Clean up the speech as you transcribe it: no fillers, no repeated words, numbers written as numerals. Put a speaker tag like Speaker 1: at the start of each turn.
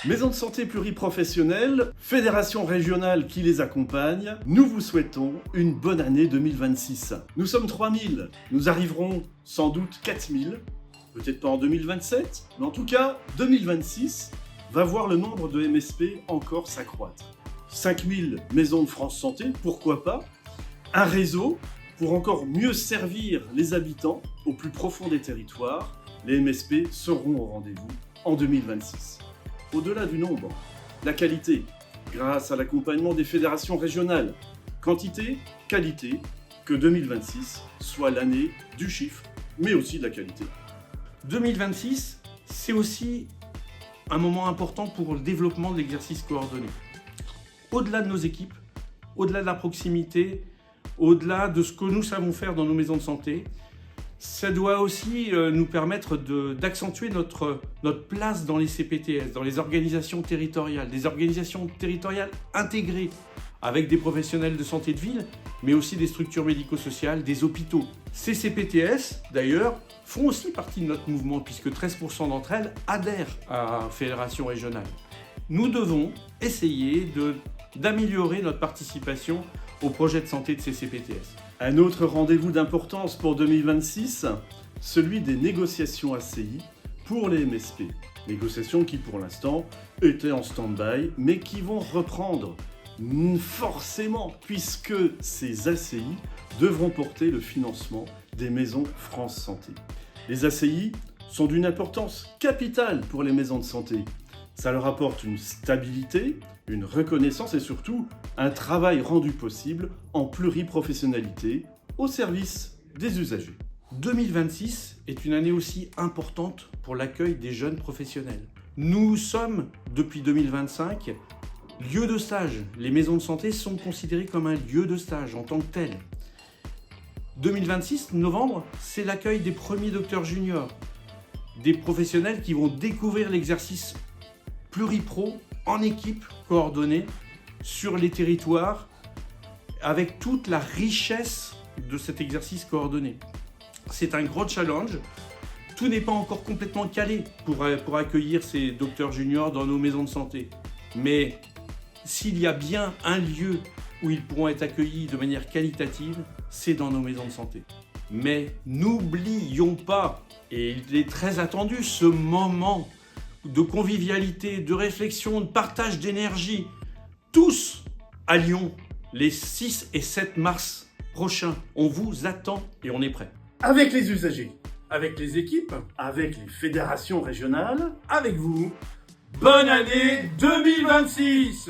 Speaker 1: Maisons de santé pluriprofessionnelles, fédérations régionales qui les accompagnent, nous vous souhaitons une bonne année 2026. Nous sommes 3000, nous arriverons sans doute 4000, peut-être pas en 2027, mais en tout cas 2026 va voir le nombre de MSP encore s'accroître. 5000 maisons de France Santé, pourquoi pas? Un réseau pour encore mieux servir les habitants au plus profond des territoires. Les MSP seront au rendez-vous en 2026. Au-delà du nombre, la qualité, grâce à l'accompagnement des fédérations régionales. Quantité, qualité, que 2026 soit l'année du chiffre, mais aussi de la qualité.
Speaker 2: 2026, c'est aussi un moment important pour le développement de l'exercice coordonné. Au-delà de nos équipes, au-delà de la proximité, au-delà de ce que nous savons faire dans nos maisons de santé, ça doit aussi nous permettre d'accentuer notre place dans les CPTS, dans les organisations territoriales, des organisations territoriales intégrées avec des professionnels de santé de ville, mais aussi des structures médico-sociales, des hôpitaux. Ces CPTS, d'ailleurs, font aussi partie de notre mouvement, puisque 13% d'entre elles adhèrent à la fédération régionale. Nous devons essayer d'améliorer notre participation au projet de santé de ces CPTS.
Speaker 1: Un autre rendez-vous d'importance pour 2026, celui des négociations ACI pour les MSP. Négociations qui pour l'instant étaient en stand-by, mais qui vont reprendre forcément, puisque ces ACI devront porter le financement des maisons France Santé. Les ACI sont d'une importance capitale pour les maisons de santé. Ça leur apporte une stabilité, une reconnaissance et surtout un travail rendu possible en pluriprofessionnalité au service des usagers.
Speaker 2: 2026 est une année aussi importante pour l'accueil des jeunes professionnels. Nous sommes, depuis 2025, lieu de stage. Les maisons de santé sont considérées comme un lieu de stage en tant que tel. 2026, novembre, c'est l'accueil des premiers docteurs juniors, des professionnels qui vont découvrir l'exercice pluripro en équipe coordonnée sur les territoires avec toute la richesse de cet exercice coordonné. C'est un gros challenge. Tout n'est pas encore complètement calé pour accueillir ces docteurs juniors dans nos maisons de santé. Mais s'il y a bien un lieu où ils pourront être accueillis de manière qualitative, c'est dans nos maisons de santé. Mais n'oublions pas, et il est très attendu, ce moment de convivialité, de réflexion, de partage d'énergie, tous à Lyon, les 6 et 7 mars prochains. On vous attend et on est prêt.
Speaker 1: Avec les usagers,
Speaker 2: Avec les équipes,
Speaker 1: avec les fédérations régionales,
Speaker 2: avec vous, bonne année 2026!